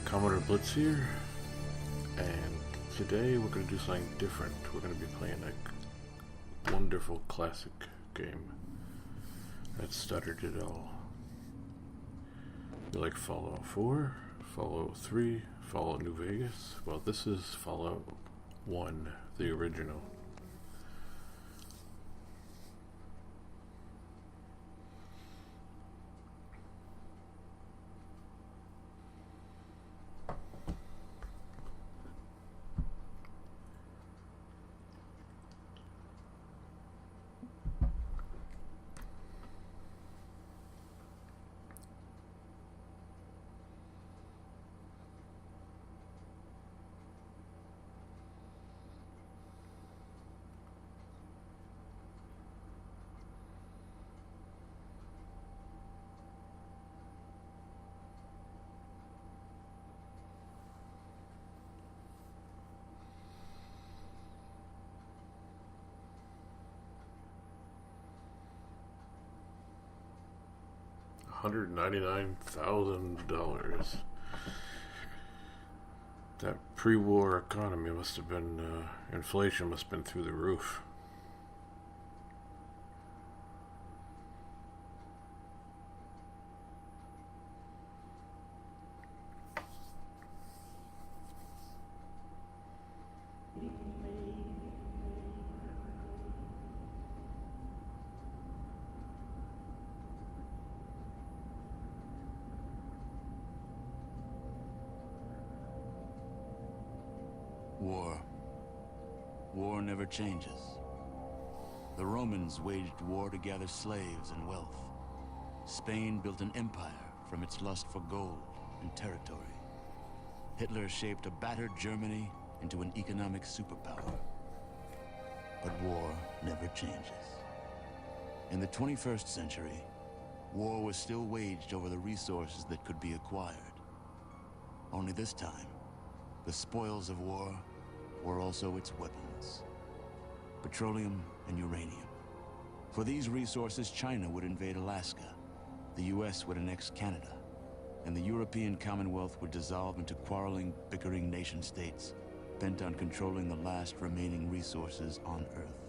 CommodoreBlitz here, and today we're going to do something different. We're going to be playing a wonderful classic game that started it all. You like Fallout 4, Fallout 3, Fallout New Vegas? Well, this is Fallout 1, the original. $199,000. That pre-war economy must have been, inflation must have been through the roof. War never changes. The Romans waged war to gather slaves and wealth. Spain built an empire from its lust for gold and territory. Hitler shaped a battered Germany into an economic superpower. But war never changes. In the 21st century, war was still waged over the resources that could be acquired. Only this time, the spoils of war were also its weapons. Petroleum and uranium. For these resources, China would invade Alaska, the US would annex Canada, and the European Commonwealth would dissolve into quarreling, bickering nation-states, bent on controlling the last remaining resources on Earth.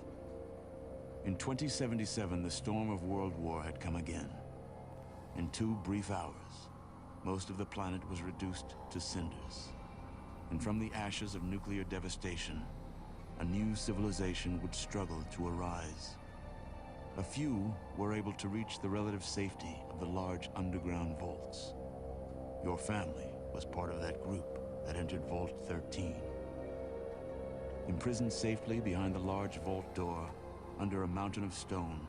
In 2077, the storm of World War had come again. In 2 brief hours, most of the planet was reduced to cinders. And from the ashes of nuclear devastation, a new civilization would struggle to arise. A few were able to reach the relative safety of the large underground vaults. Your family was part of that group that entered Vault 13. Imprisoned safely behind the large vault door, under a mountain of stone,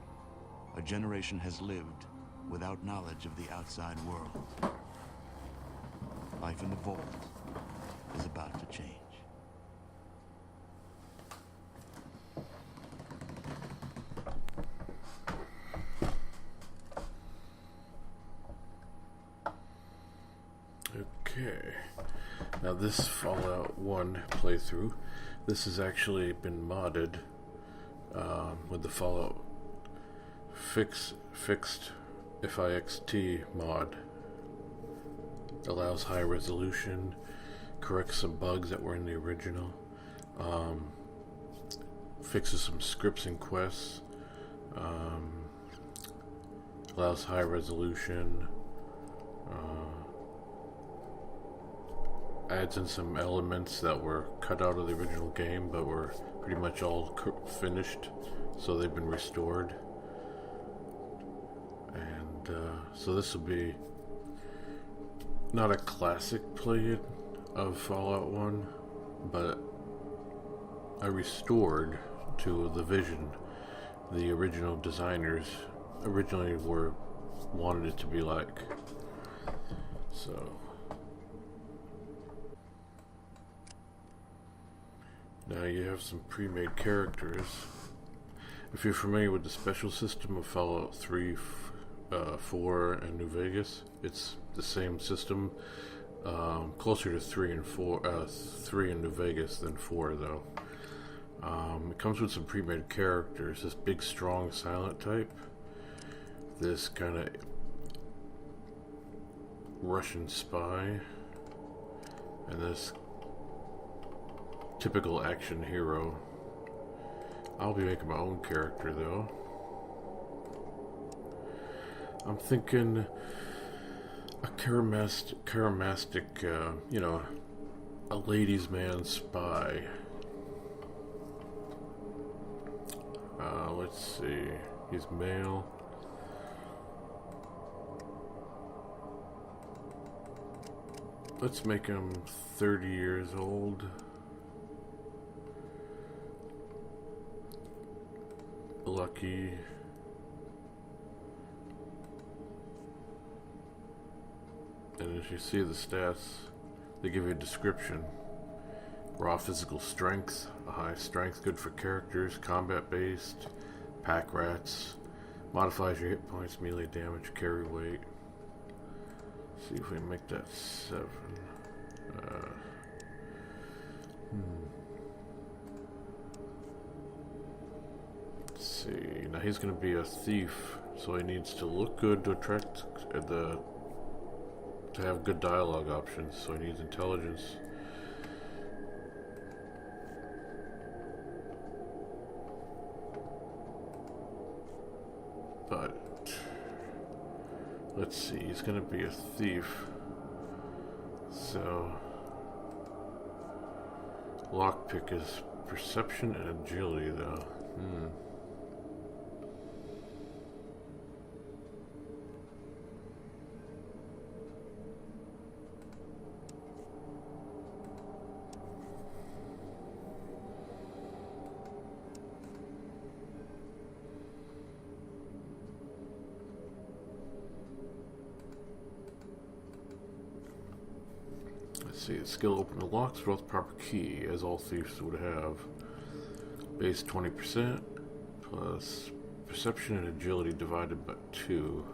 a generation has lived without knowledge of the outside world. Life in the vault is about to change. Okay, now this Fallout 1 playthrough, this has actually been modded with the Fallout Fixit mod. Allows high resolution, corrects some bugs that were in the original, fixes some scripts and quests, allows high resolution, adds in some elements that were cut out of the original game but were pretty much all finished, so they've been restored. And so this will be not a classic play of Fallout 1, but I restored to the vision the original designers originally wanted it to be like. So now you have some pre-made characters. If you're familiar with the special system of Fallout 3, 4, and New Vegas, it's the same system. Closer to 3 and 4, 3 in New Vegas than 4 though. It comes with some pre-made characters. This big, strong, silent type. This kind of Russian spy. And this typical action hero. I'll be making my own character though. I'm thinking a charismatic, you know, a ladies' man spy. Let's see. He's male. Let's make him 30 years old. Lucky. And as you see the stats, they give you a description. Raw physical strength, a high strength, good for characters, combat based, pack rats, modifies your hit points, melee damage, carry weight. See if we can make that 7. Let's see. Now he's going to be a thief, so he needs to look good to attract to have good dialogue options. So he needs intelligence. But let's see, he's gonna be a thief. So lockpick is perception and agility though. See, skill open the locks without the proper key, as all thieves would have. Base 20% plus perception and agility divided by 2.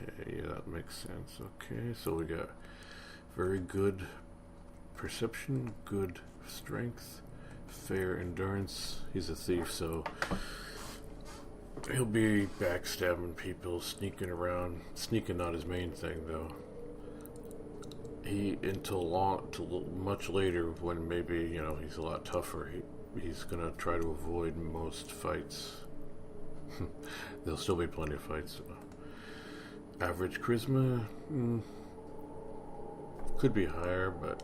Okay, yeah, that makes sense. Okay, so we got very good perception, good strength, fair endurance. He's a thief, so he'll be backstabbing people, sneaking around. Sneaking not his main thing, though. Till much later, when maybe, you know, he's a lot tougher, he's gonna try to avoid most fights. There'll still be plenty of fights. So. Average charisma could be higher, but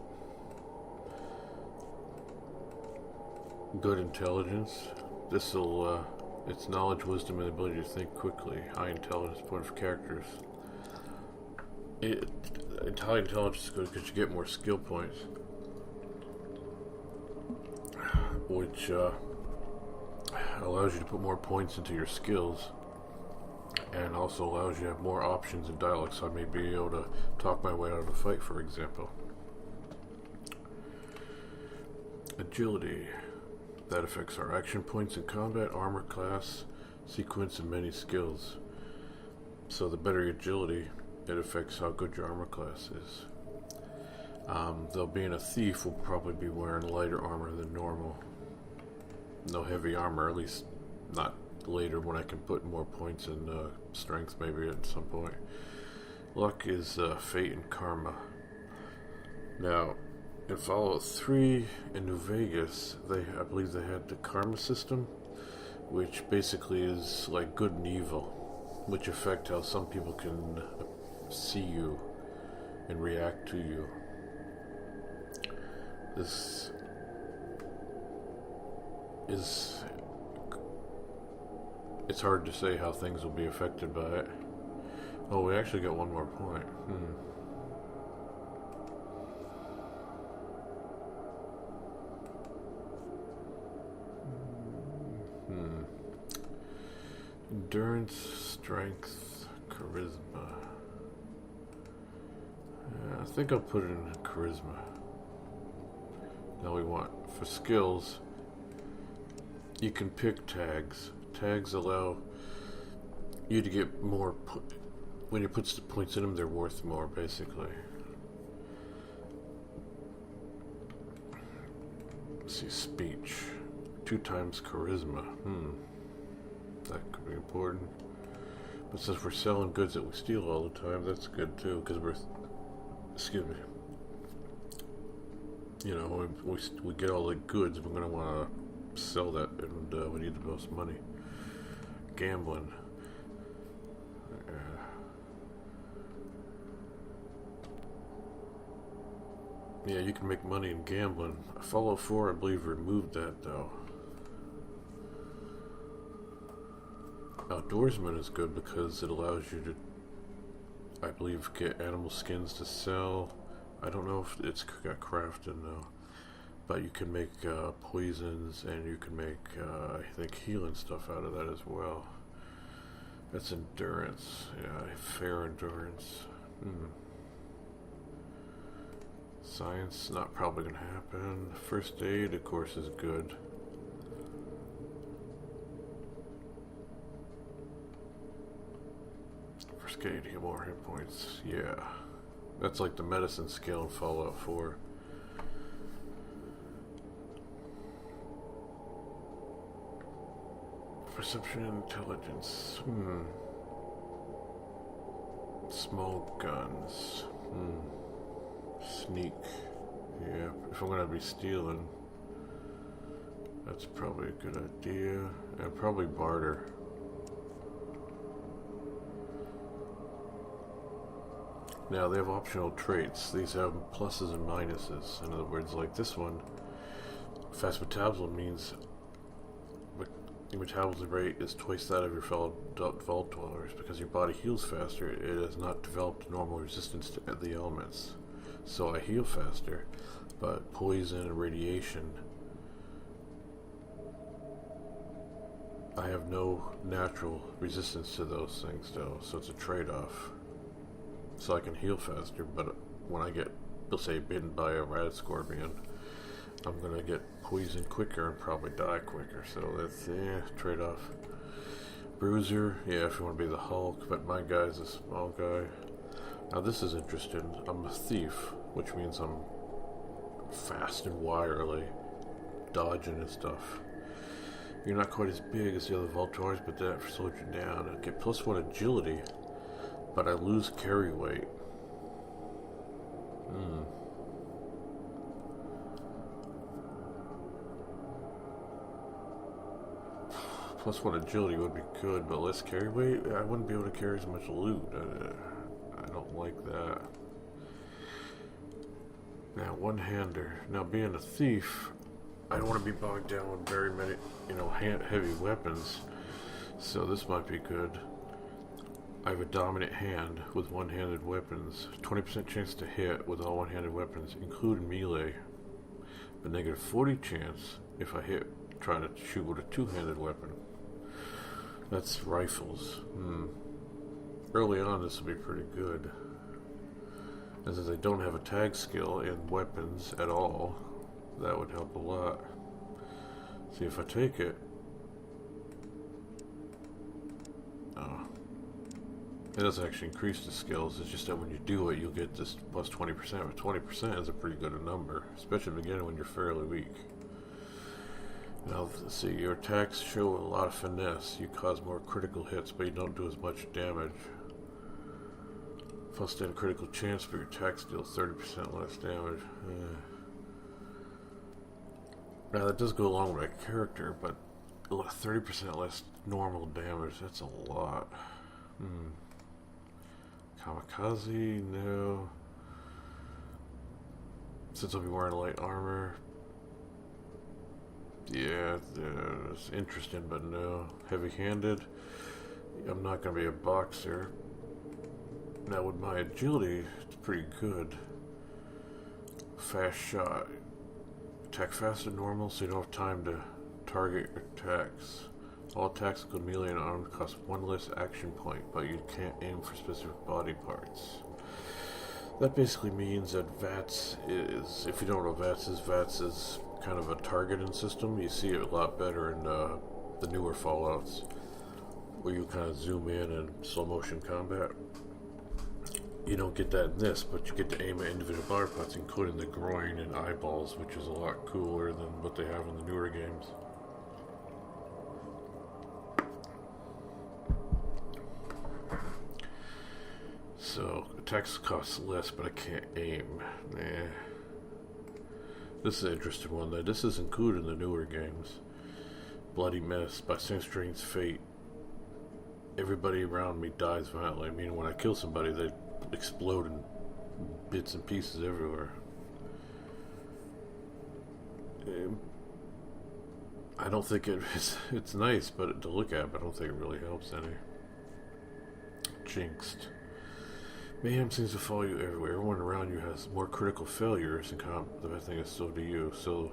good intelligence. This'll it's knowledge, wisdom, and ability to think quickly. High intelligence point for characters. High intelligence is good because you get more skill points, which allows you to put more points into your skills. And also allows you to have more options in dialogue, so I may be able to talk my way out of a fight, for example. Agility. That affects our action points in combat, armor class, sequence, and many skills. So the better your agility, it affects how good your armor class is. Though being a thief, will probably be wearing lighter armor than normal. No heavy armor, at least not later when I can put more points in strength maybe at some point. Luck is fate and karma. Now in Fallout 3 in New Vegas, I believe they had the karma system, which basically is like good and evil, which affect how some people can see you and react to you. This is, it's hard to say how things will be affected by it. Oh, we actually got one more point. Endurance, strength, charisma. I think I'll put it in charisma. Now we want, for skills, you can pick tags. Tags allow you to get more, when you put points in them, they're worth more, basically. Let's see, speech. 2 times charisma. That could be important. But since we're selling goods that we steal all the time, that's good too, because we're, excuse me, you know, we get all the goods, we're going to want to sell that, and we need the most money. Gambling. Yeah, you can make money in gambling. Fallout 4, I believe, removed that, though. Outdoorsman is good because it allows you to, I believe, get animal skins to sell. I don't know if it's got crafted now, but you can make poisons, and you can make, I think, healing stuff out of that as well. That's endurance. Yeah, fair endurance. Science, not probably going to happen. First aid, of course, is good. First aid, get more hit points. Yeah. That's like the medicine skill in Fallout 4. Perception, intelligence. Smoke guns. Sneak. Yeah, if I'm gonna be stealing, that's probably a good idea. And probably barter. Now they have optional traits. These have pluses and minuses. In other words, like this one, fast metabolism means your metabolism rate is twice that of your fellow vault dwellers. Because your body heals faster, it has not developed normal resistance to the elements. So I heal faster, but poison and radiation, I have no natural resistance to those things though, so it's a trade-off. So I can heal faster, but when I get, let's say, bitten by a rat scorpion, I'm gonna get poisoned quicker and probably die quicker, so that's, trade-off. Bruiser, yeah, if you want to be the Hulk, but my guy's a small guy. Now this is interesting. I'm a thief, which means I'm fast and wirily, dodging and stuff. You're not quite as big as the other vault dwellers, but that slows you down. I get +1 agility, but I lose carry weight. +1 agility would be good, but less carry weight, I wouldn't be able to carry as much loot. I don't like that. Now, one-hander. Now, being a thief, I don't want to be bogged down with very many, heavy weapons. So this might be good. I have a dominant hand with one-handed weapons. 20% chance to hit with all one-handed weapons, including melee. But -40 chance if I try to shoot with a two-handed weapon. That's rifles. Early on, this will be pretty good. And since I don't have a tag skill in weapons at all, that would help a lot. See, if I take it... it doesn't actually increase the skills, it's just that when you do it, you'll get this +20%, but 20% is a pretty good number, especially in the beginning when you're fairly weak. Now, let's see, your attacks show a lot of finesse. You cause more critical hits, but you don't do as much damage. Plus, then critical chance for your attacks deals 30% less damage. Now, that does go along with my character, but 30% less normal damage, that's a lot. Kamikaze, no. Since I'll be wearing light armor. Yeah, it's interesting, but no. Heavy-handed. I'm not going to be a boxer. Now, with my agility, it's pretty good. Fast shot. Attack fast and normal, so you don't have time to target your attacks. All tactical melee and armed cost one less action point, but you can't aim for specific body parts. That basically means that VATS is, if you don't know what VATS is kind of a targeting system. You see it a lot better in the newer Fallouts, where you kind of zoom in and slow motion combat. You don't get that in this, but you get to aim at individual body parts, including the groin and eyeballs, which is a lot cooler than what they have in the newer games. So, attacks cost less, but I can't aim. Nah. This is an interesting one, though. This is included in the newer games. Bloody Mess. By some strange fate, everybody around me dies violently. I mean, when I kill somebody, they explode in bits and pieces everywhere. I don't think it's nice, but to look at, but I don't think it really helps any. Jinxed. Mayhem seems to follow you everywhere. Everyone around you has more critical failures, and the bad thing is so do you. So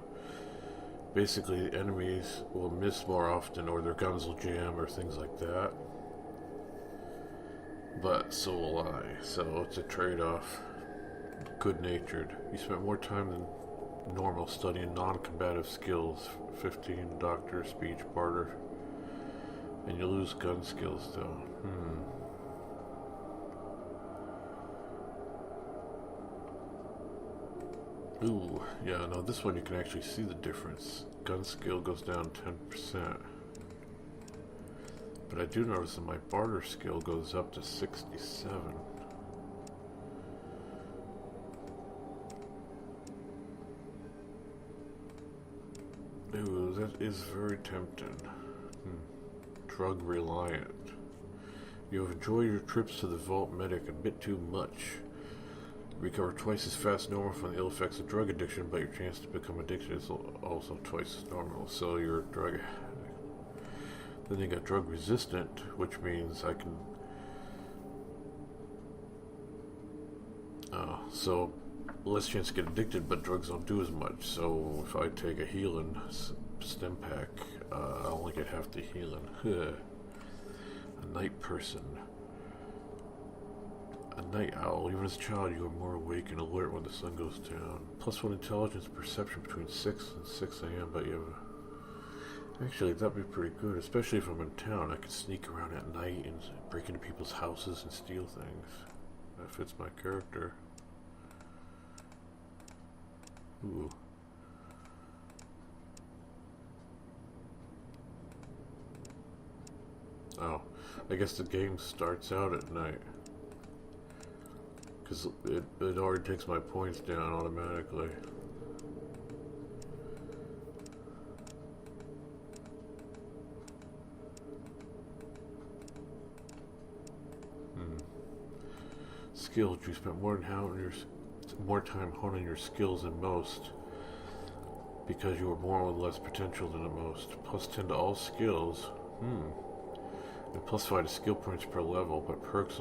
basically, the enemies will miss more often, or their guns will jam, or things like that. But so will I. So it's a trade-off. Good-natured. You spent more time than normal studying non-combative skills. 15 doctor, speech, barter, and you lose gun skills though. Ooh, yeah, no, this one you can actually see the difference. Gun skill goes down 10%. But I do notice that my barter skill goes up to 67. Ooh, that is very tempting. Drug reliant. You have enjoyed your trips to the Vault Medic a bit too much. Recover twice as fast normal from the ill effects of drug addiction, but your chance to become addicted is also twice as normal. So you're drug. Then you got drug resistant, which means I can. So less chance to get addicted, but drugs don't do as much. So if I take a healing stim pack, I only get half the healing. A night person. A night owl. Even as a child, you are more awake and alert when the sun goes down. +1 intelligence perception between 6 and 6 a.m. But you have actually, that'd be pretty good, especially if I'm in town. I could sneak around at night and break into people's houses and steal things. That fits my character. Ooh. Oh, I guess the game starts out at night. Because it already takes my points down automatically. Skills. You spent more time honing your skills than most, because you were born with less potential than the most. +10 to all skills. And +5 to skill points per level, but perks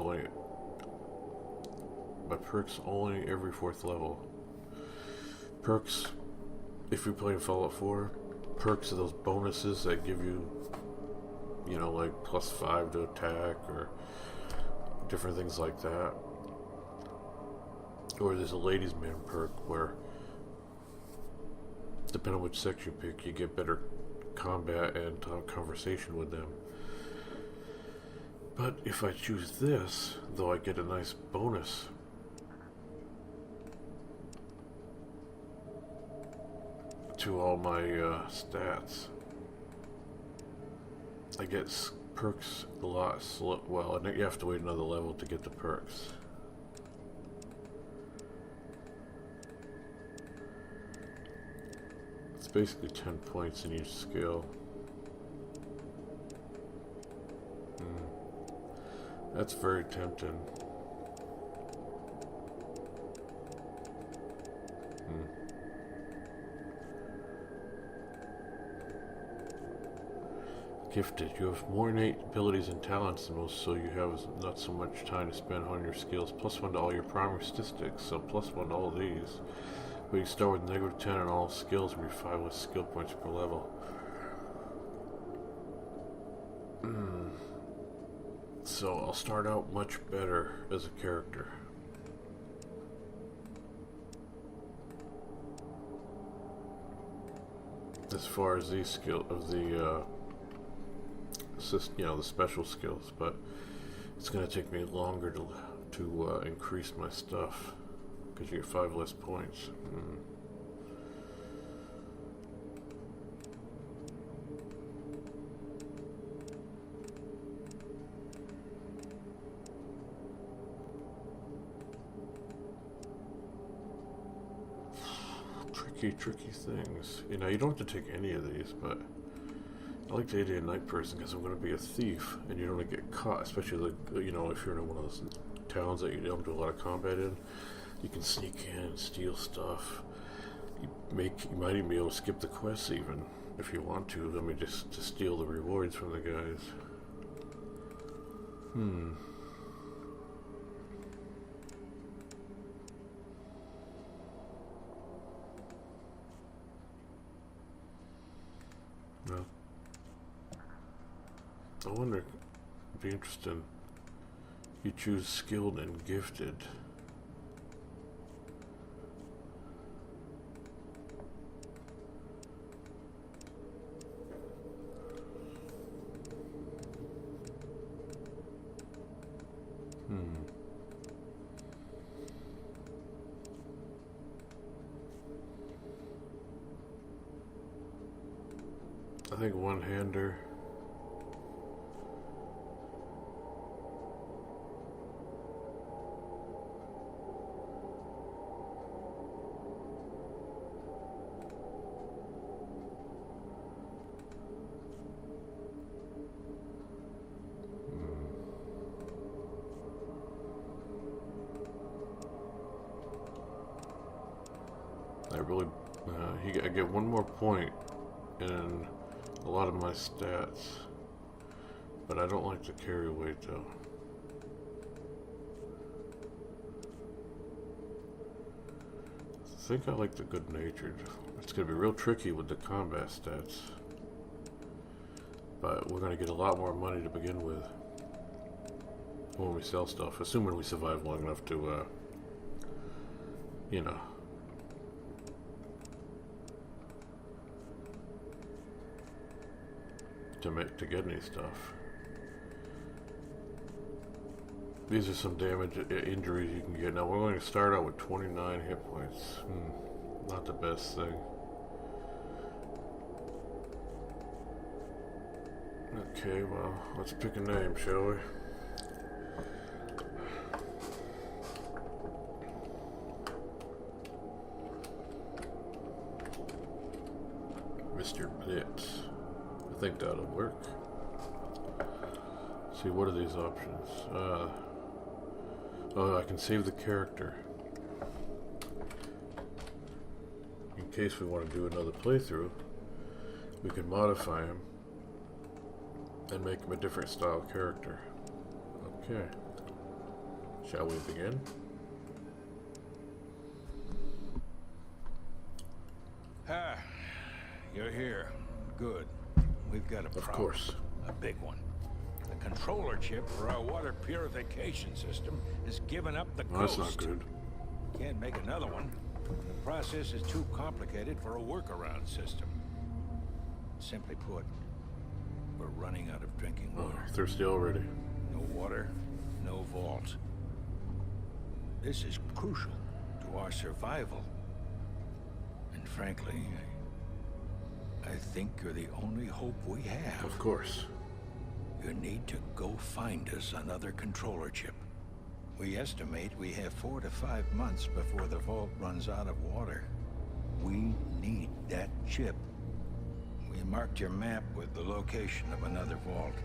only every 4th level. Perks, if you play in Fallout 4, perks are those bonuses that give you, you know, like +5 to attack or different things like that. Or there's a ladies' man perk where, depending on which sex you pick, you get better combat and conversation with them. But if I choose this, though, I get a nice bonus. To all my stats. I get perks a lot slow. Well, and you have to wait another level to get the perks. It's basically 10 points in each skill. That's very tempting. Gifted. You have more innate abilities and talents than most, so you have not so much time to spend on your skills. +1 to all your primary statistics, so +1 to all these. But you start with -10 on all skills and you're 5 less skill points per level. So I'll start out much better as a character. As far as these skill of the the special skills, but it's going to take me longer to increase my stuff because you get 5 less points. Tricky things. You know, you don't have to take any of these, but I like the day and night person because I'm going to be a thief, and you don't want to get caught. Especially, you know, if you're in one of those towns that you don't do a lot of combat in, you can sneak in and steal stuff. You might even be able to skip the quests even if you want to. I mean, just to steal the rewards from the guys. No. I wonder, it'd be interesting. You choose skilled and gifted. I think one-hander. I get 1 more point in a lot of my stats, but I don't like the carry weight though. I think I like the good-natured. It's going to be real tricky with the combat stats, but we're going to get a lot more money to begin with when we sell stuff, assuming we survive long enough to, you know, to get any stuff. These are some damage injuries you can get. Now we're going to start out with 29 hit points. Not the best thing. Okay, well, let's pick a name, shall we? Mr. Blitz. I think that'll work. Let's see, what are these options? Oh, I can save the character in case we want to do another playthrough. We can modify him and make him a different style character. Okay. Shall we begin? Ah, you're here. Good. We've got a problem. Of course. A big one. The controller chip for our water purification system has given up the Well, ghost. that's not good. Can't make another one. The process is too complicated for a workaround system. Simply put, we're running out of drinking Oh, water. thirsty already. No water, no vault. This is crucial to our survival. And frankly, I think you're the only hope we have. Of course. You need to go find us another controller chip. We estimate we have 4 to 5 months before the vault runs out of water. We need that chip. We marked your map with the location of another vault.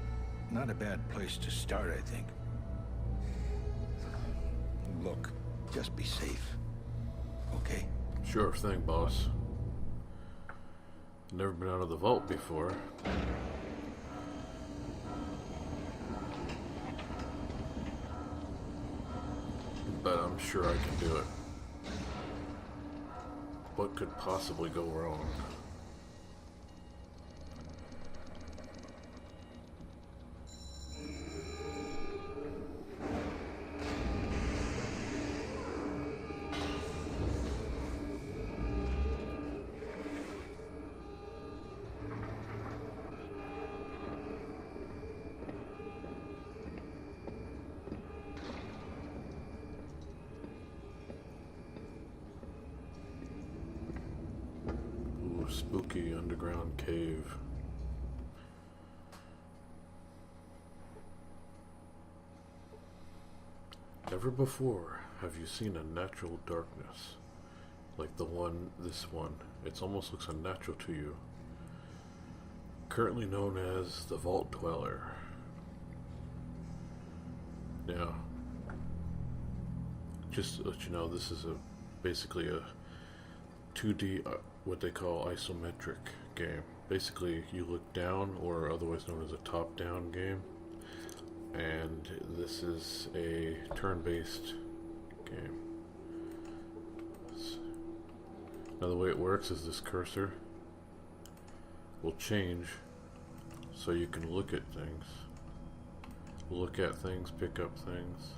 Not a bad place to start, I think. Look, just be safe. Okay? Sure thing, boss. Never been out of the vault before. But I'm sure I can do it. What could possibly go wrong? spooky underground cave. Never before have you seen a natural darkness like this one. It almost looks unnatural to you. Currently known as the Vault Dweller. Now, just to let you know, this is basically a 2D, what they call isometric game. Basically, you look down, or otherwise known as a top-down game. And this is a turn-based game. Now the way it works is this cursor will change so you can look at things. Pick up things.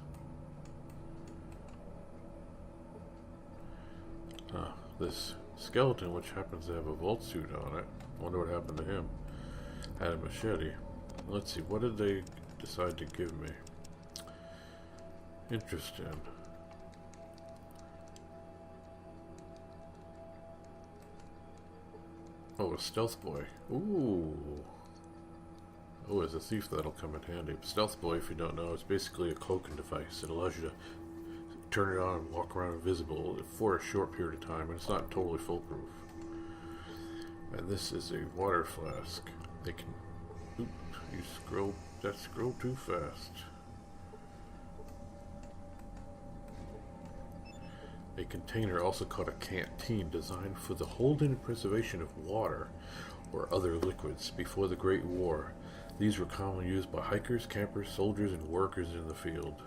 This skeleton, which happens to have a vault suit on it, I wonder what happened to him, had a machete. Let's see, what did they decide to give me? Interesting. Oh, a stealth boy. Ooh. Oh, as a thief, that'll come in handy. Stealth boy, if you don't know, is basically a cloaking device. It allows you to turn it on and walk around invisible for a short period of time, and it's not totally foolproof. And this is a water flask. They can... Oop, you scroll... That scrolled too fast. A container, also called a canteen, designed for the holding and preservation of water or other liquids. Before the Great War, these were commonly used by hikers, campers, soldiers, and workers in the field.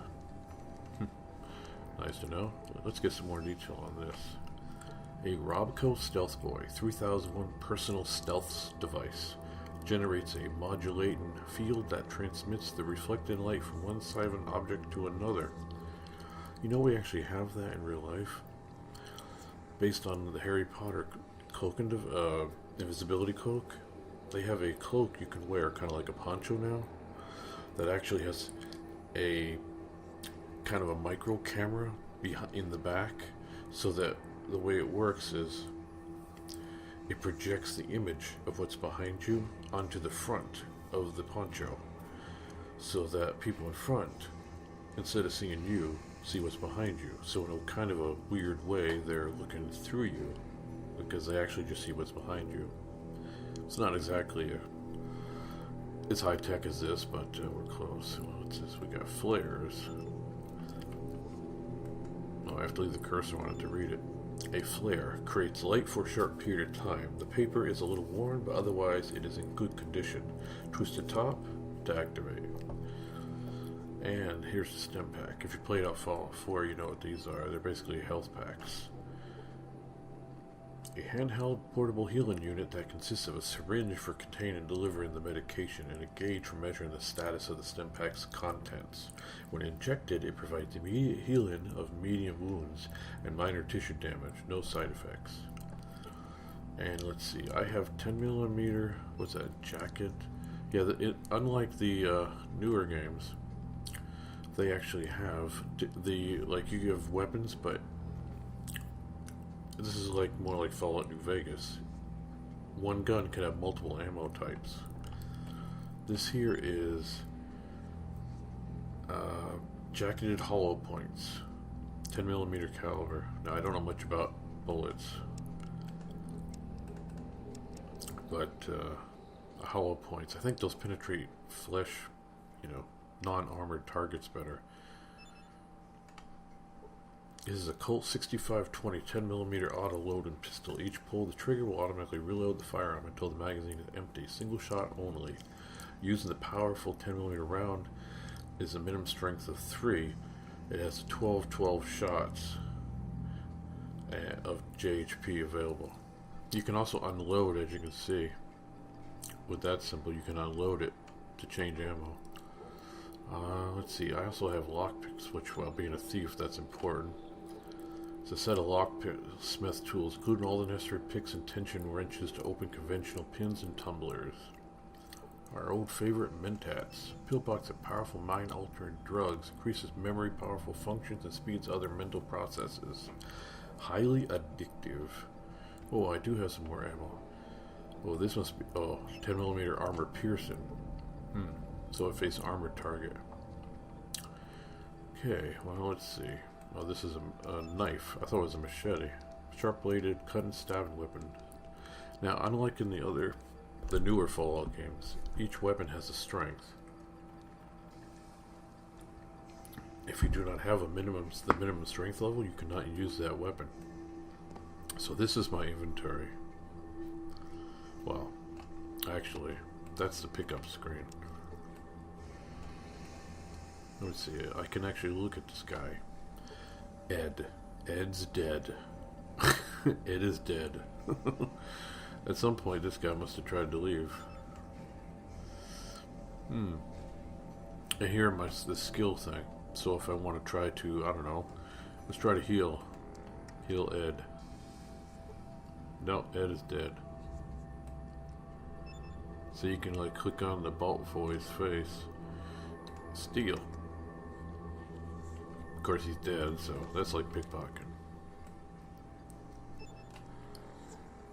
Nice to know. Let's get some more detail on this. A Robco Stealth Boy 3001 personal stealth device generates a modulating field that transmits the reflected light from one side of an object to another. You know, we actually have that in real life. Based on the Harry Potter cloak and invisibility cloak, they have a cloak you can wear, kind of like a poncho now, that actually has a kind of a micro camera in the back, so that the way it works is it projects the image of what's behind you onto the front of the poncho, so that people in front, instead of seeing you, see what's behind you. So in a kind of a weird way, they're looking through you because they actually just see what's behind you. It's not exactly as high tech as this, but we're close. What's this? We got flares. Oh, I have to leave the cursor on it to read it. A flare creates light for a short period of time. The paper is a little worn, but otherwise it is in good condition. Twist the top to activate. And here's the stem pack. If you played out Fallout 4, you know what these are. They're basically health packs. A handheld portable healing unit that consists of a syringe for containing and delivering the medication and a gauge for measuring the status of the stem pack's contents. When injected, it provides immediate healing of medium wounds and minor tissue damage. No side effects. And let's see, I have 10mm, what's that, jacket? Yeah, unlike the newer games, they actually have like you have weapons, but this is like more like Fallout New Vegas. One gun can have multiple ammo types. This here is jacketed hollow points, 10mm caliber. Now I don't know much about bullets, but hollow points, I think those penetrate flesh, non-armored targets better. This is a Colt 6520 10mm auto-loading pistol. Each pull the trigger will automatically reload the firearm until the magazine is empty. Single shot only. Using the powerful 10mm round is a minimum strength of 3. It has 12 shots of JHP available. You can also unload, as you can see. With that symbol, you can unload it to change ammo. Let's see, I also have lockpicks, which, while being a thief, that's important. It's a set of locksmith tools, including all the necessary picks and tension wrenches to open conventional pins and tumblers. Our old favorite mentats. Pillbox of powerful mind-altering drugs, increases memory, powerful functions, and speeds other mental processes. Highly addictive. Oh, I do have some more ammo. Oh, this must be... Oh, 10mm armor piercing. So I face armored target. Okay, well, let's see. Oh, this is a knife. I thought it was a machete. Sharp-bladed, cut and stabbing weapon. Now, unlike in the newer Fallout games, each weapon has a strength. If you do not have the minimum strength level, you cannot use that weapon. So this is my inventory. Well, actually, that's the pickup screen. Let me see. I can actually look at this guy. Ed. Ed's dead. Ed is dead. At some point, this guy must have tried to leave. And here the skill thing. So if I want to try to, I don't know, let's try to heal Ed. No, Ed is dead. So you can like click on the bolt for his face. Steal. Of course he's dead, so that's like pickpocketing.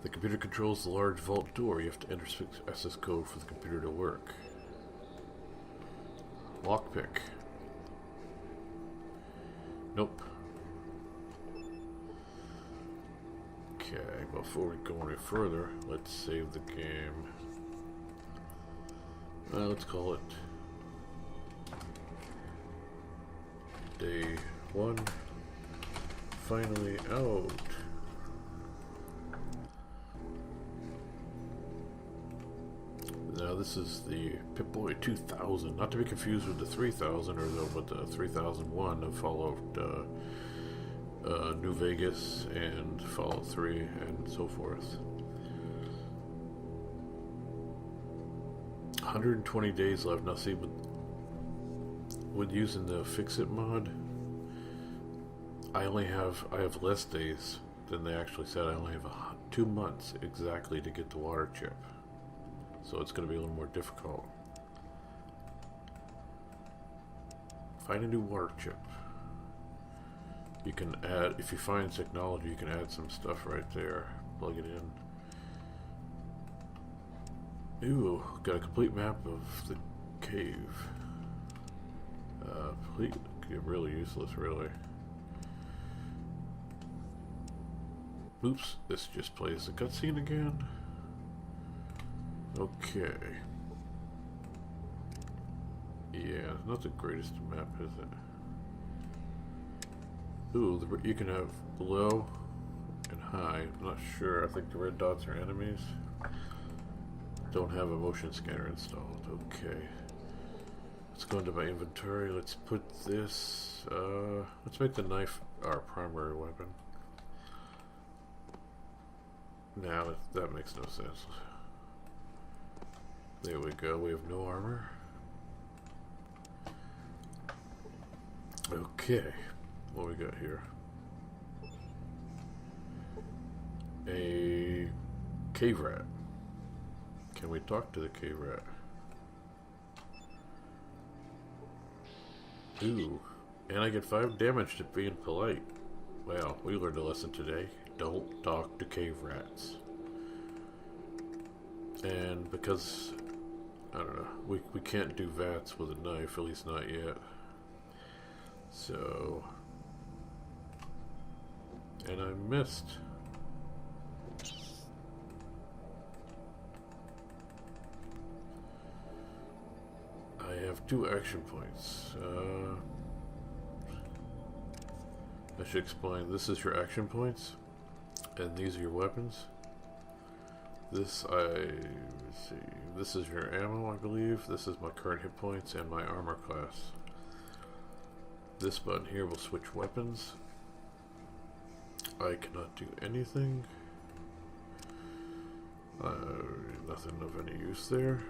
The computer controls the large vault door. You have to enter access code for the computer to work. Lockpick. Nope. Okay, before we go any further, let's save the game. Let's call it Day 1. Finally out. Now this is the Pip-Boy 2000, not to be confused with the 3000 or the 3001 of Fallout New Vegas and Fallout 3 and so forth. 120 days left. Now see, with using the Fixit mod, I have less days than they actually said. I only have 2 months exactly to get the water chip. So it's going to be a little more difficult. Find a new water chip. You can add, if you find technology, you can add some stuff right there. Plug it in. Ooh, got a complete map of the cave. Really useless, really. Oops, this just plays the cutscene again. Okay. Yeah, not the greatest map, is it? Ooh, you can have low and high. I'm not sure. I think the red dots are enemies. Don't have a motion scanner installed. Okay. Let's go into my inventory. Let's put this... let's make the knife our primary weapon. Now, that makes no sense. There we go. We have no armor. Okay. What we got here? A cave rat. Can we talk to the cave rat? Ooh. And I get 5 damage to being polite. Well, we learned a lesson today. Don't talk to cave rats. And because, I don't know, we can't do VATS with a knife, at least not yet. So, and I missed. I have 2 action points. I should explain, this is your action points, and these are your weapons. This, let's see, this is your ammo, I believe. This is my current hit points and my armor class. This button here will switch weapons. I cannot do anything. Nothing of any use there.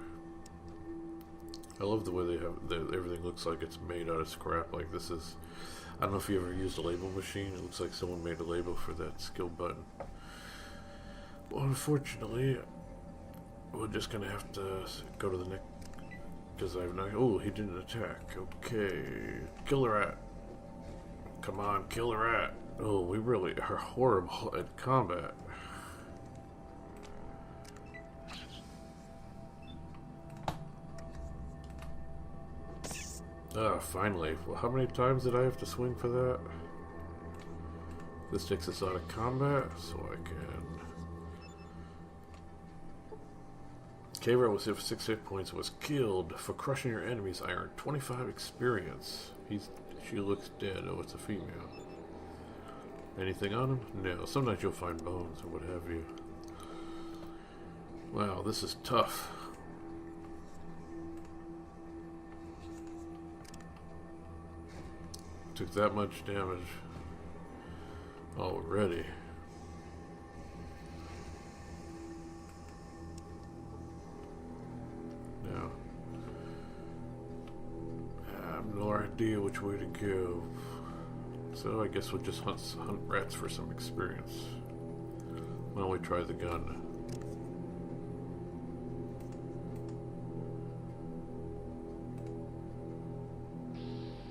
I love the way they have, everything looks like it's made out of scrap. Like this is, I don't know if you ever used a label machine. It looks like someone made a label for that skill button. Well, unfortunately, we're just gonna have to go to the next, because I have no, oh, he didn't attack. Okay, kill the rat. Come on, kill the rat. Oh, we really are horrible at combat. Ah, finally. Well, how many times did I have to swing for that? This takes us out of combat, so I can... K-Rat was hit for 6 hit points, was killed. For crushing your enemies, I earned 25 experience. She looks dead. Oh, it's a female. Anything on him? No. Sometimes you'll find bones or what have you. Wow, this is tough. Took that much damage already. Now, I have no idea which way to go. So I guess we'll just hunt rats for some experience. Why don't we try the gun?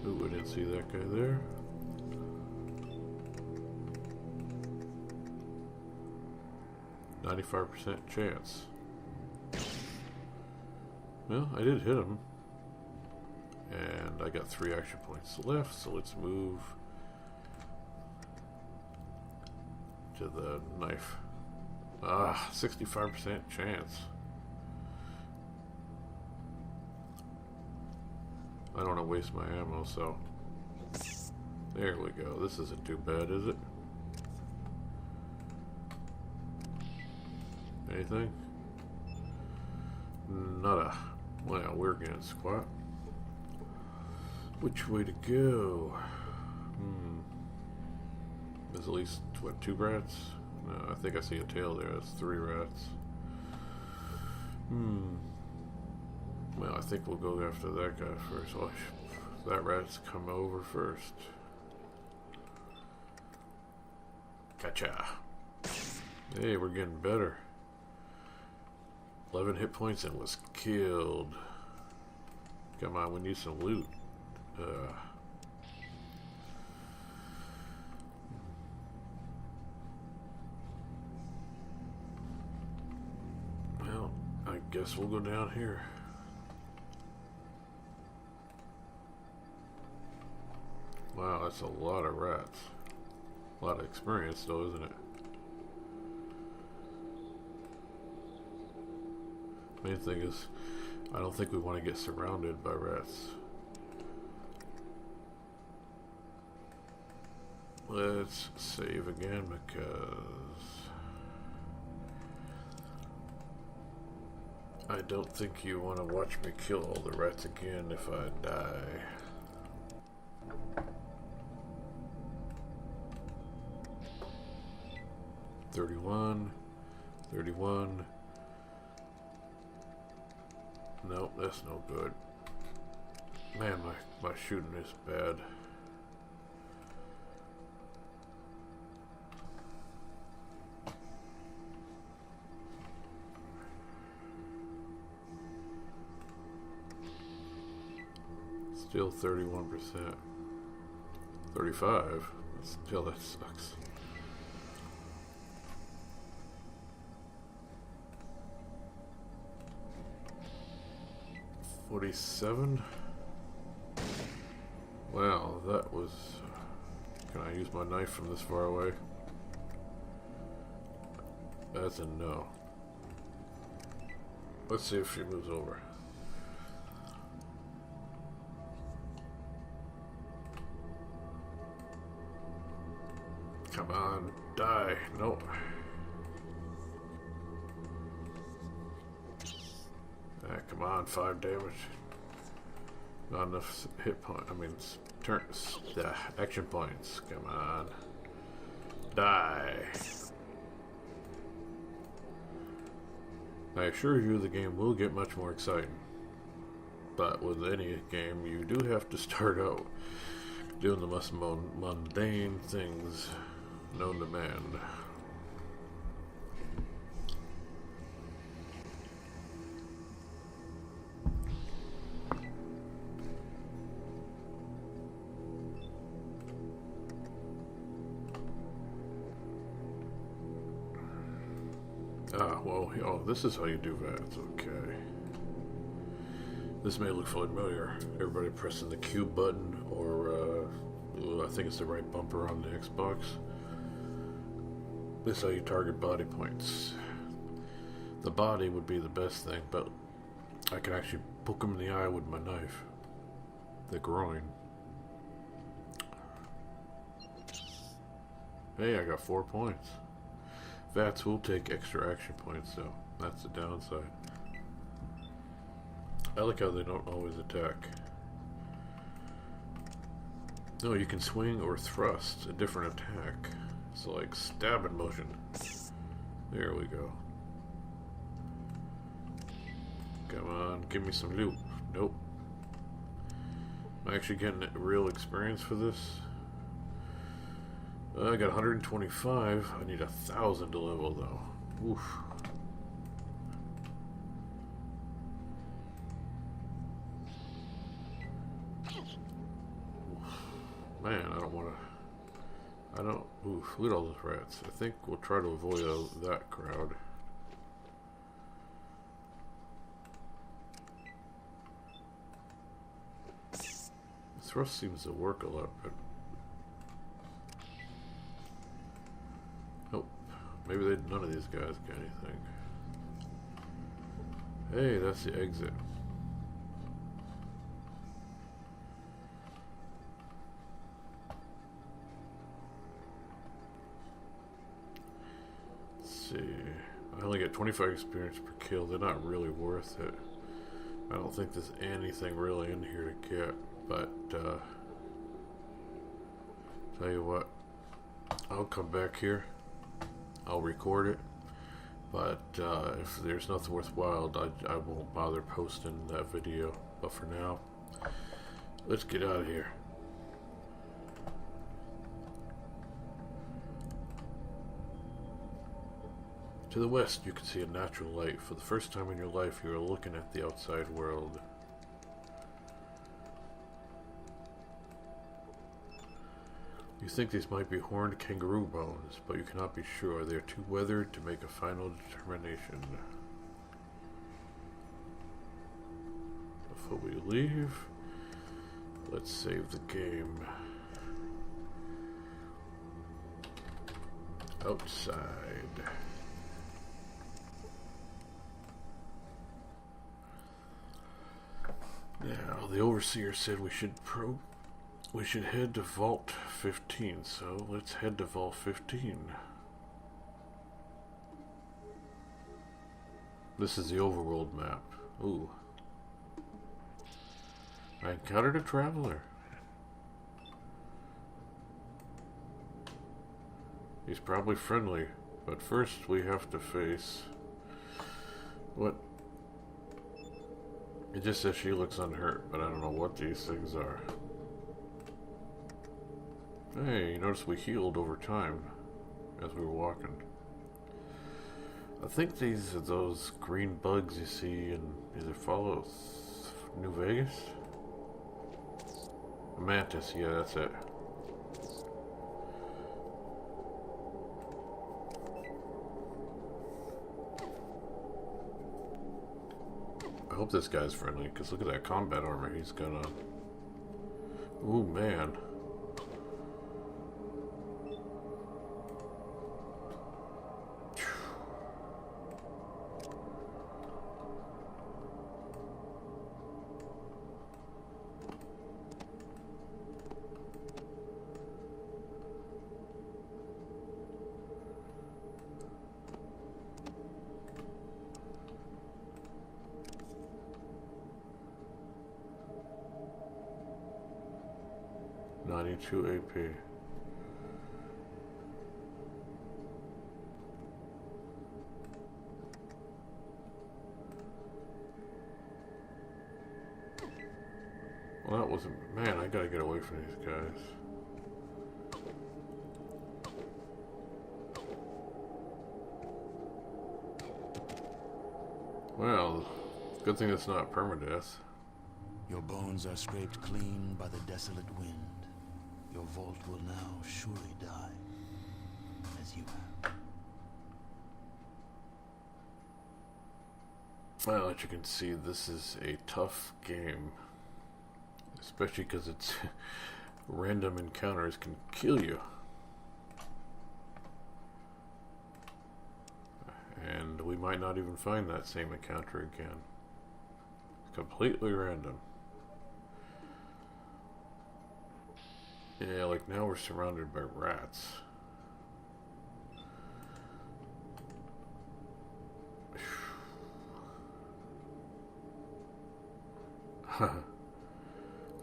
Ooh, I didn't see that guy there. %95 chance. Well, I did hit him. And I got 3 action points left, so let's move to the knife. Ah, 65% chance. I don't want to waste my ammo, so there we go. This isn't too bad, is it? Anything? Nada. Well, we're getting squat. Which way to go? There's at least, what, 2 rats? No, I think I see a tail there. That's 3 rats. Well, I think we'll go after that guy first. Oh, that rat's come over first. Gotcha. Hey, we're getting better. 11 hit points and was killed. Come on, we need some loot. Well, I guess we'll go down here. Wow, that's a lot of rats. A lot of experience though, isn't it? Main thing is, I don't think we want to get surrounded by rats. Let's save again because I don't think you want to watch me kill all the rats again if I die. $31. Nope, that's no good. Man, my shooting is bad. Still 31%. 35. Still, that sucks. $47. Wow, that was... Can I use my knife from this far away? That's a no. Let's see if she moves over. Come on, die. Nope. Come on, 5 damage. Not enough hit point. I mean, turns. Action points. Come on. Die. I assure you the game will get much more exciting. But with any game, you do have to start out doing the most mundane things known to man. Ah, well, oh, this is how you do that. Okay. This may look familiar. Everybody pressing the Q button, or I think it's the right bumper on the Xbox. This is how you target body points. The body would be the best thing, but I can actually poke him in the eye with my knife. The groin. Hey, I got 4 points. VATS will take extra action points, though. That's the downside. I like how they don't always attack. No, you can swing or thrust a different attack. So like stabbing motion. There we go. Come on, give me some loot. Nope. I'm actually getting real experience for this. I got 125. I need 1,000 to level though. Oof. Man, I don't want to. Oof, look at all those rats. I think we'll try to avoid that crowd. Thrust seems to work a lot, but. Nope. Maybe none of these guys get anything. Hey, that's the exit. See, I only get 25 experience per kill. They're not really worth it. I don't think there's anything really in here to get, but tell you what, I'll come back here, I'll record it, but if there's nothing worthwhile, I won't bother posting that video. But for now, let's get out of here. To the west, you can see a natural light. For the first time in your life, you are looking at the outside world. You think these might be horned kangaroo bones, but you cannot be sure. They are too weathered to make a final determination. Before we leave, let's save the game. Outside. Now, the overseer said we should head to Vault 15, so let's head to Vault 15. This is the overworld map. Ooh. I encountered a traveler. He's probably friendly, but first we have to face... What? It just says she looks unhurt, but I don't know what these things are. Hey, you notice we healed over time as we were walking. I think these are those green bugs you see in either Fallout New Vegas? A mantis, yeah, that's it. I hope this guy's friendly, because look at that combat armor he's got on. Ooh, man. AP. Well, that wasn't... Man, I gotta get away from these guys. Well, good thing it's not permadeath. Your bones are scraped clean by the desolate wind. Your vault will now surely die, as you have. Well, as you can see, this is a tough game. Especially because it's random encounters can kill you. And we might not even find that same encounter again. It's completely random. Yeah, like now we're surrounded by rats.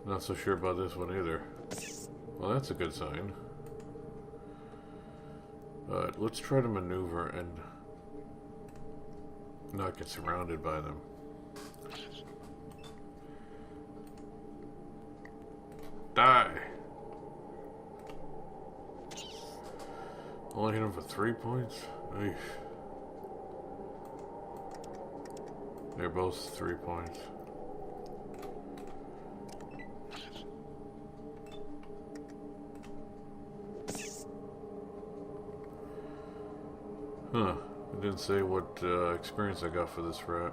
Not so sure about this one either. Well, that's a good sign. But let's try to maneuver and not get surrounded by them. Die! Only hit him for 3 points? Eesh. They're both 3 points. Huh. It didn't say what experience I got for this rat.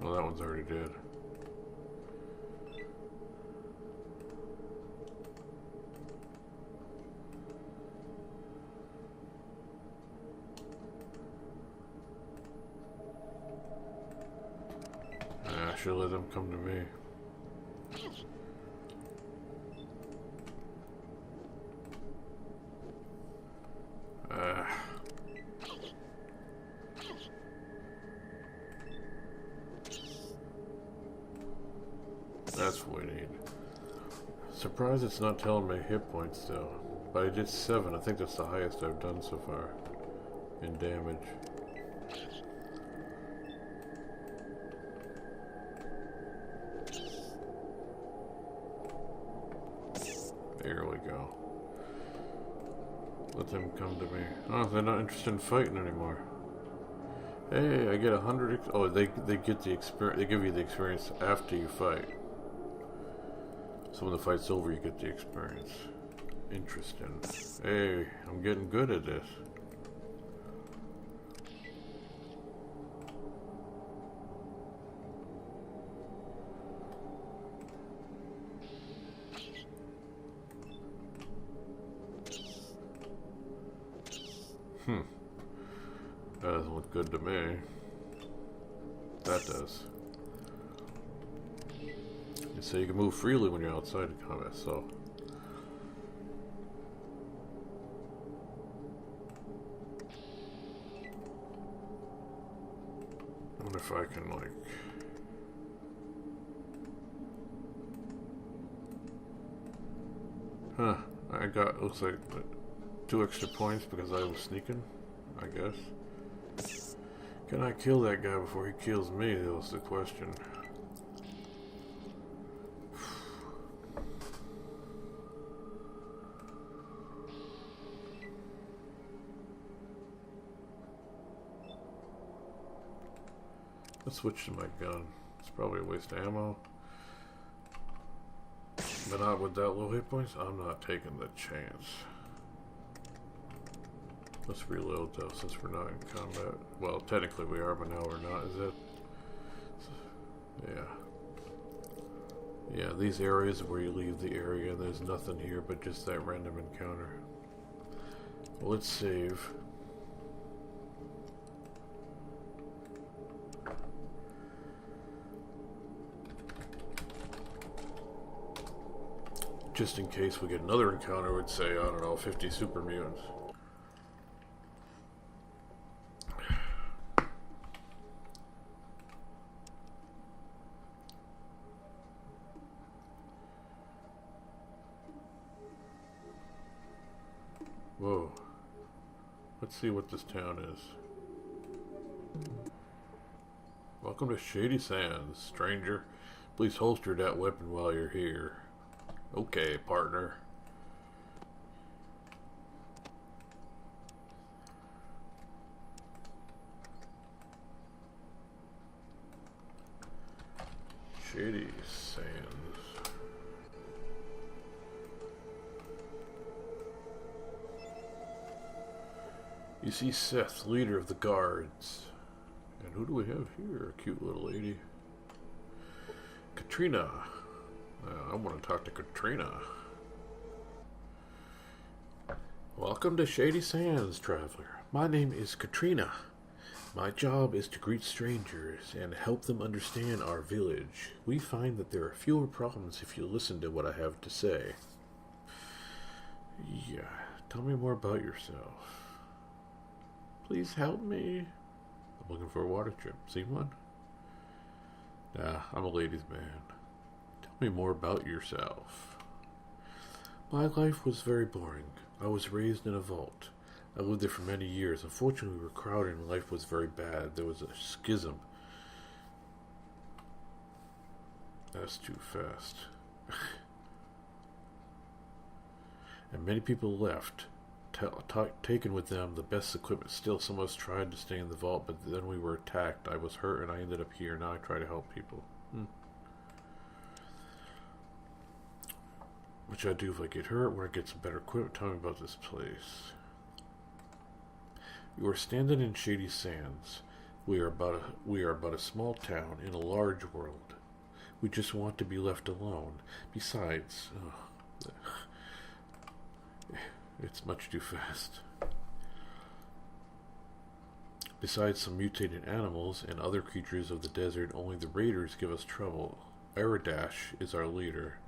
Well, that one's already dead. I should let them come to me. That's what we need. Surprised it's not telling me hit points though. But I did 7. I think that's the highest I've done so far in damage. There we go. Let them come to me. Oh, they're not interested in fighting anymore. Hey, I get 100. Oh, they get the experience. They give you the experience after you fight. So when the fight's over, you get the experience. Interesting. Hey, I'm getting good at this. That doesn't look good to me. That does. So you can move freely when you're outside of combat, so. I wonder if I can, like. Huh. I got, looks like 2 extra points because I was sneaking, I guess. Can I kill that guy before he kills me? That was the question. Let's switch to my gun. It's probably a waste of ammo. But not with that low hit points, I'm not taking the chance. Let's reload though, since we're not in combat. Well, technically we are, but now we're not, is it? Yeah. Yeah, these areas where you leave the area, there's nothing here but just that random encounter. Well, let's save. Just in case we get another encounter with, say, I don't know, 50 super mutants. Whoa. Let's see what this town is. Welcome to Shady Sands, stranger. Please holster that weapon while you're here. Okay, partner. Shady Sands. You see Seth, leader of the guards. And who do we have here? A cute little lady. Katrina. I want to talk to Katrina. Welcome to Shady Sands, traveler. My name is Katrina. My job is to greet strangers and help them understand our village. We find that there are fewer problems if you listen to what I have to say. Yeah, tell me more about yourself. Please help me. I'm looking for a water chip. Seen one? Nah, I'm a ladies' man. Tell me more about yourself. My life was very boring. I was raised in a vault. I lived there for many years. Unfortunately, we were crowded and life was very bad. There was a schism. That's too fast. And many people left, taken with them the best equipment. Still, some of us tried to stay in the vault, but then we were attacked. I was hurt and I ended up here. Now I try to help people. Which I do if I get hurt, where I get some better equipment. Tell me about this place. You are standing in Shady Sands. We are about a small town in a large world. We just want to be left alone. Besides, it's much too fast. Besides some mutated animals and other creatures of the desert, only the raiders give us trouble. Aradash is our leader.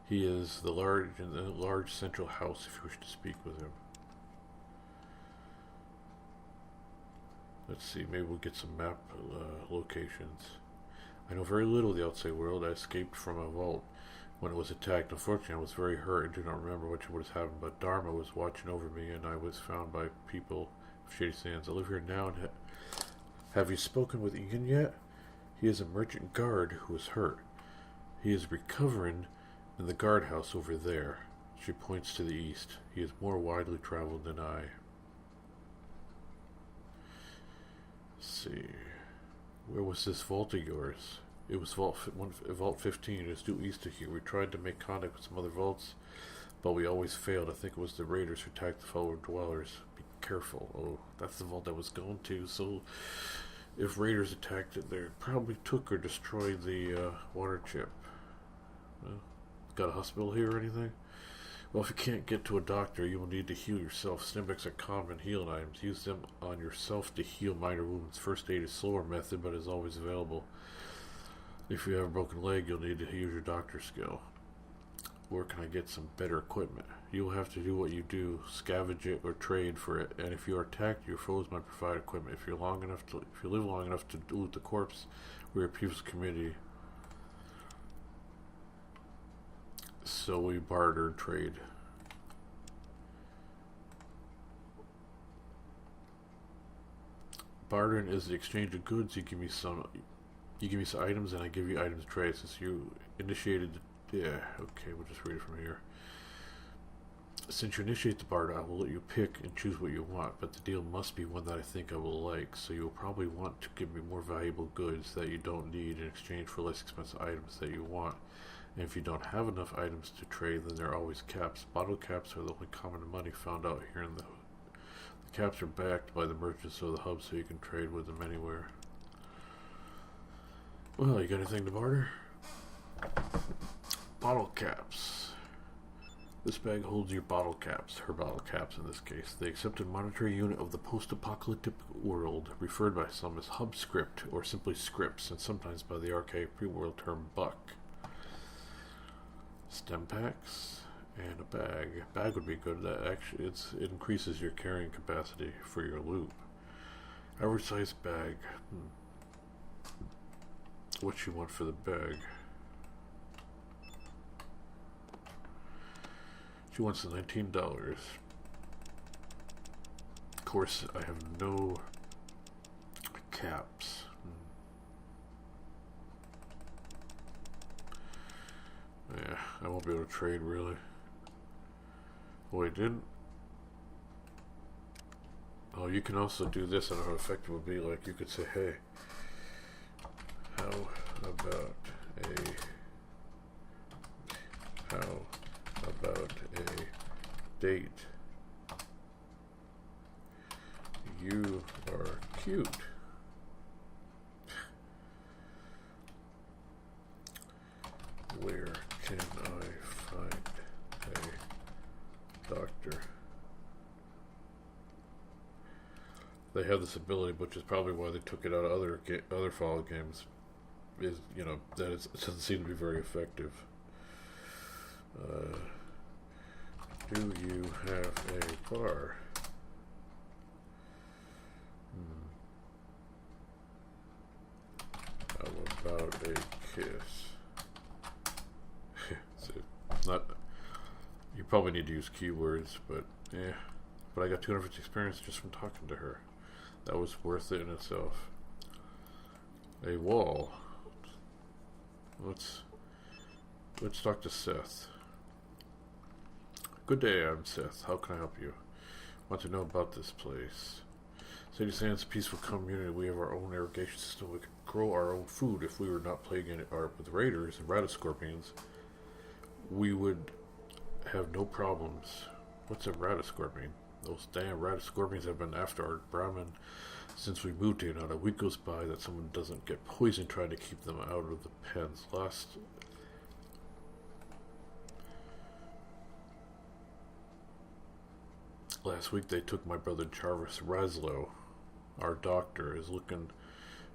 He is in the large central house if you wish to speak with him. Let's see, maybe we'll get some map locations. I know very little of the outside world. I escaped from a vault when it was attacked. Unfortunately, I was very hurt and do not remember what has happened, but Dharma was watching over me and I was found by people of Shady Sands. I live here now. And have you spoken with Ian yet? He is a merchant guard who was hurt. He is recovering in the guardhouse over there. She points to the east. He is more widely traveled than I. Let's see. Where was this vault of yours? It was Vault 15. It is due east of here. We tried to make contact with some other vaults, but we always failed. I think it was the raiders who attacked the fellow dwellers. Be careful. Oh, that's the vault I was going to. So, if raiders attacked it, they probably took or destroyed the water chip. Got a hospital here or anything? Well, if you can't get to a doctor, you will need to heal yourself. Stimbex are common healing items. Use them on yourself to heal minor wounds. First aid is a slower method, but is always available. If you have a broken leg, you'll need to use your doctor skill. Where can I get some better equipment? You'll have to do what you do, scavenge it or trade for it. And if you are attacked, your foes might provide equipment. If you live long enough to loot the corpse, we're a people's community. So we barter trade. Bartering is the exchange of goods. You give me some items and I give you items to trade. Since you initiated, yeah, okay, we'll just read it from here. Since you initiate the barter, I will let you pick and choose what you want, but the deal must be one that I think I will like. So you'll probably want to give me more valuable goods that you don't need in exchange for less expensive items that you want. And if you don't have enough items to trade, then there are always caps. Bottle caps are the only common money found out here in the caps are backed by the merchants of the hub, so you can trade with them anywhere. Well, you got anything to barter? Bottle caps. This bag holds your bottle caps, her bottle caps in this case. The accepted monetary unit of the post-apocalyptic world, referred by some as hub script or simply scripts, and sometimes by the archaic pre-world term buck. Stem packs and a bag. Bag would be good. That actually it increases your carrying capacity for your loot. Average size bag. What you want for the bag? She wants the $19. Of course, I have no caps. Yeah, I won't be able to trade really. Oh, I didn't? Oh, you can also do this. I don't know how effective it would be. Like, you could say, hey, how about a date You are cute. Where can I find a doctor? They have this ability, which is probably why they took it out of other Fallout games. Is, you know, that it doesn't seem to be very effective. Do you have a bar? How about a kiss? Not. You probably need to use keywords, but yeah. But I got 250 experience just from talking to her. That was worth it in itself. A wall. Let's talk to Seth. Good day, I'm Seth. How can I help you? Want to know about this place? Sadie Sands, a peaceful community. We have our own irrigation system. We could grow our own food if we were not plagued with raiders and ratoscorpions. We would have no problems. What's a ratoscorpion? Those damn ratoscorpions have been after our Brahmin since we moved here. Not a week goes by that someone doesn't get poisoned trying to keep them out of the pens. Last week they took my brother Jarvis Raslow. Our doctor is looking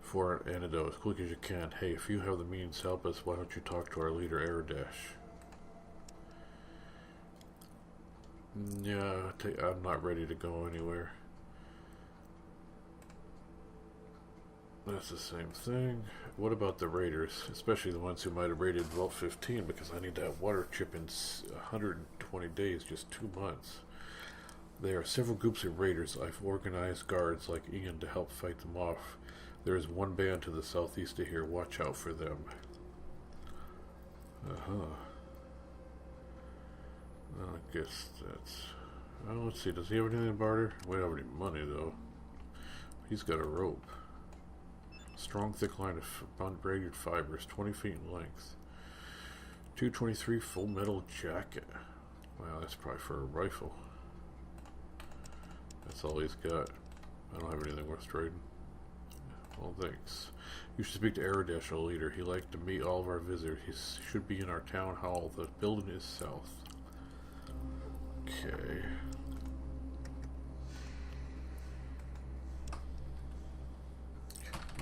for an antidote as quick as you can. Hey, if you have the means to help us, why don't you talk to our leader, Aradesh? Yeah, I'm not ready to go anywhere. That's the same thing. What about the raiders? Especially the ones who might have raided Vault 15, because I need that water chip in 120 days, just 2 months. There are several groups of raiders. I've organized guards like Ian to help fight them off. There is one band to the southeast of here. Watch out for them. I guess that's... Oh, let's see. Does he have anything to barter? We don't have any money, though. He's got a rope. Strong, thick line of braided fibers, 20 feet in length. 223 full metal jacket. Wow, that's probably for a rifle. That's all he's got. I don't have anything worth trading. Well, thanks. You should speak to Aradesh, our leader. He'd like to meet all of our visitors. He should be in our town hall. The building is south. Okay.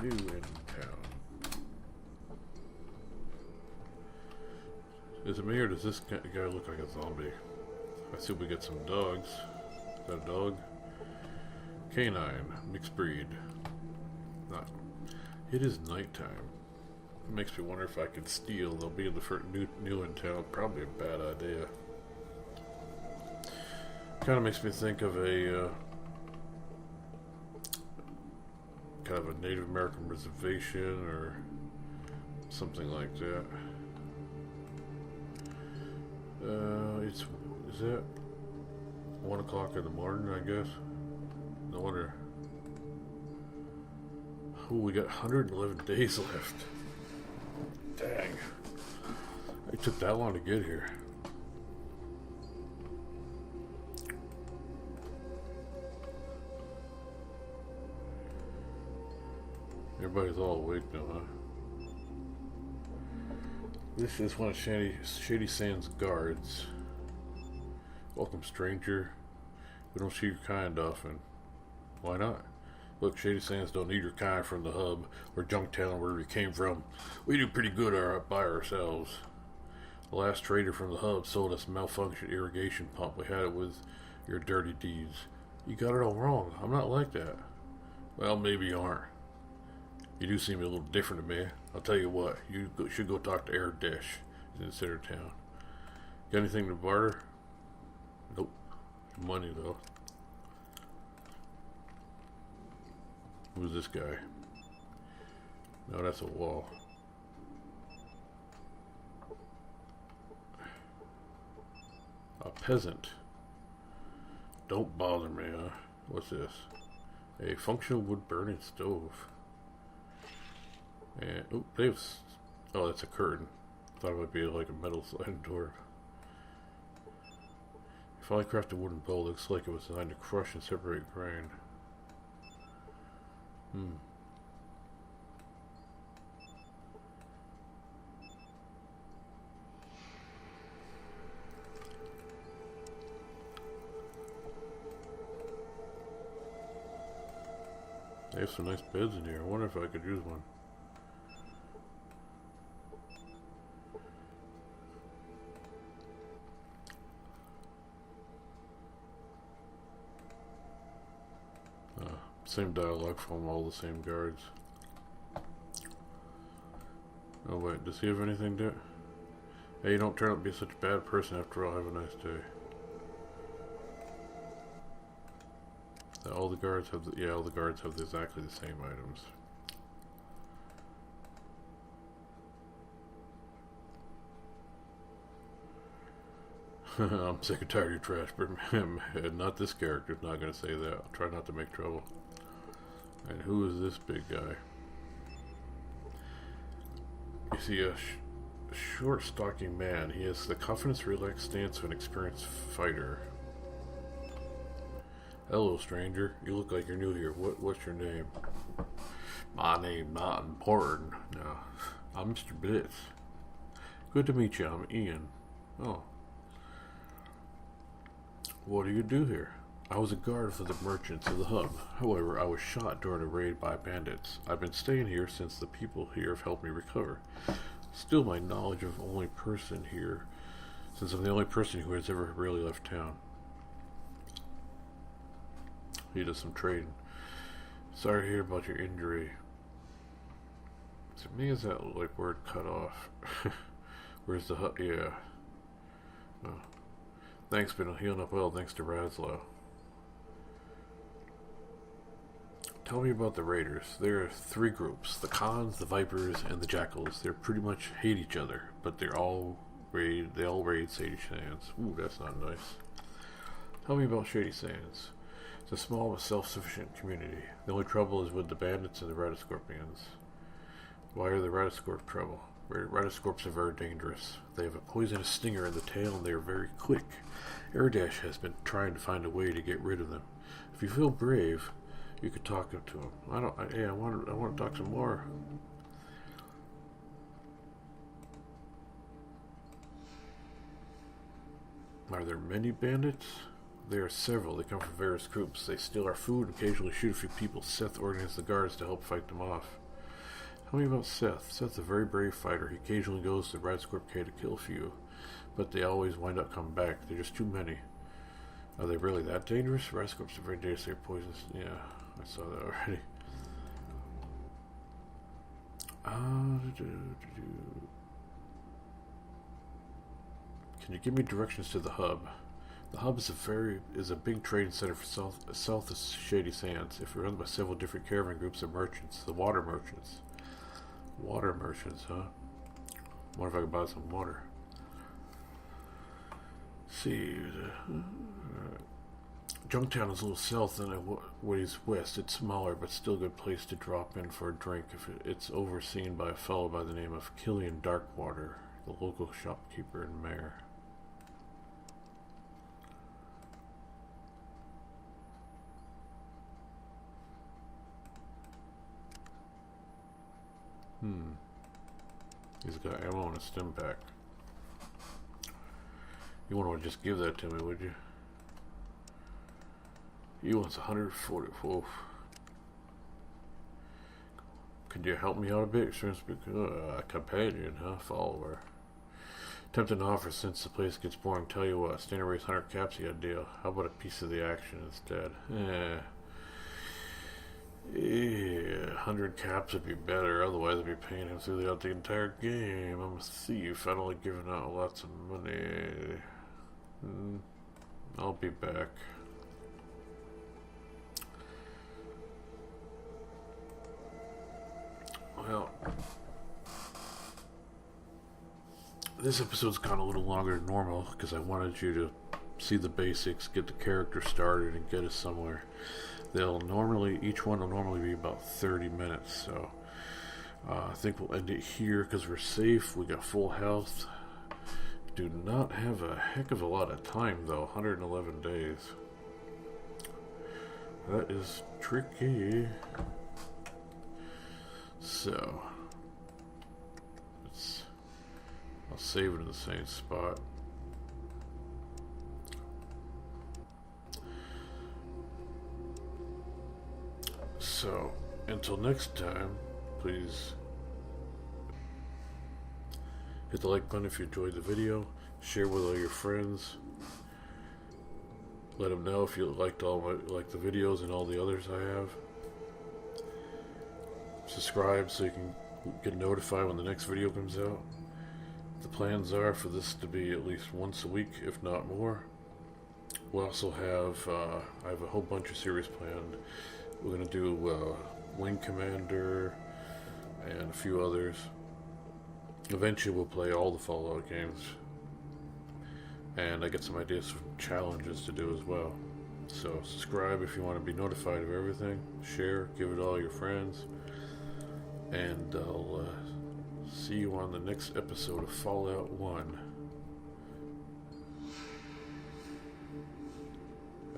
New in town. Is it me or does this guy look like a zombie? I see we get some dogs. Is that a dog? Canine, mixed breed. Not. It is nighttime. It makes me wonder if I could steal. They'll be in the new in town. Probably a bad idea. Kind of makes me think of a kind of a Native American reservation or something like that. Is that 1 o'clock in the morning? I guess. No wonder. Oh, we got 111 days left. Dang. It took that long to get here. Everybody's all awake now, huh? This is one of Shady Sands guards. Welcome, stranger. We don't see your kind often. Why not? Look, Shady Sands don't need your kind from the hub or Junktown, wherever you came from. We do pretty good by ourselves. The last trader from the hub sold us a malfunctioned irrigation pump. We had it with your dirty deeds. You got it all wrong. I'm not like that. Well, maybe you aren't. You do seem a little different to me. I'll tell you what, you should go talk to Aradesh in the center town. Got anything to barter? Nope. Money, though. Who's this guy? No, that's a wall. A peasant. Don't bother me, huh? What's this? A functional wood burning stove. And, oh, that's a curtain. Thought it might be like a metal sliding door. Finally crafted wooden bowl. Looks like it was designed to crush and separate grain. Hmm. They have some nice beds in here. I wonder if I could use one. Same dialogue from all the same guards. Oh wait, does he have anything to... Hey, you don't turn out to be such a bad person after all. Have a nice day. All the guards have the... Yeah, all the guards have exactly the same items. I'm sick and tired of your trash, but not this character's not going to say that. I'll try not to make trouble. And who is this big guy? You see a short, stocky man. He has the confidence, relaxed stance of an experienced fighter. Hello, stranger. You look like you're new here. What's your name? My name not important. No, I'm Mr. Blitz. Good to meet you. I'm Ian. Oh. What do you do here? I was a guard for the merchants of the hub. However, I was shot during a raid by bandits. I've been staying here since the people here have helped me recover. Still, my knowledge of only person here, since I'm the only person who has ever really left town. He does some trading. Sorry to hear about your injury. To me, is that like word cut off? Where's the hut? Yeah. Oh. Thanks, been healing up well thanks to Razlow. Tell me about the raiders. There are three groups: the Khans, the Vipers, and the Jackals. They pretty much hate each other, but they all raid Shady Sands. Ooh, that's not nice. Tell me about Shady Sands. It's a small but self-sufficient community. The only trouble is with the bandits and the Ratoscorpions. Why are the Ratoscorp trouble? Ratoscorps are very dangerous. They have a poisonous stinger in the tail and they are very quick. Airdash has been trying to find a way to get rid of them. If you feel brave, you could talk to him. I want to talk some more. Are there many bandits? There are several. They come from various groups. They steal our food and occasionally shoot a few people. Seth organizes the guards to help fight them off. Tell me about Seth. Seth's a very brave fighter. He occasionally goes to Ratoscorp K to kill a few, but they always wind up coming back. They're just too many. Are they really that dangerous? Ratoscorps are very dangerous. They're poisonous. Yeah, I saw that already. Can you give me directions to the hub? The hub is a big trading center for south of Shady Sands. It's run by several different caravan groups of merchants. The water merchants. Water merchants, huh? Wonder if I could buy some water. See, Junktown is a little south and ways west. It's smaller, but still a good place to drop in for a drink. It's overseen by a fellow by the name of Killian Darkwater, the local shopkeeper and mayor. He's got ammo and a stim pack. You wouldn't just give that to me, would you? He wants 140. Whoa. Could you help me out a bit? A companion, huh? Follower. Tempting offer since the place gets boring. Tell you what, standard race 100 caps, you got a deal. How about a piece of the action instead? 100 caps would be better, otherwise I'd be paying him throughout the entire game. I'm a thief, I'd only given out lots of money. I'll be back. Well, this episode's gone a little longer than normal because I wanted you to see the basics, get the character started, and get us somewhere. Each one will normally be about 30 minutes, so I think we'll end it here because we're safe, we got full health. Do not have a heck of a lot of time though, 111 days. That is tricky. So, I'll save it in the same spot. So, until next time, please hit the like button if you enjoyed the video, share with all your friends, let them know if you liked the videos and all the others I have. Subscribe so you can get notified when the next video comes out. The plans are for this to be at least once a week, if not more. We'll also have, I have a whole bunch of series planned. We're going to do Wing Commander and a few others. Eventually we'll play all the Fallout games. And I get some ideas for challenges to do as well. So subscribe if you want to be notified of everything. Share, give it to all your friends. And I'll see you on the next episode of Fallout 1.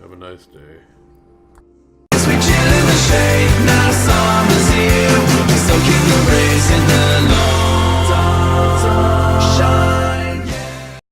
Have a nice day.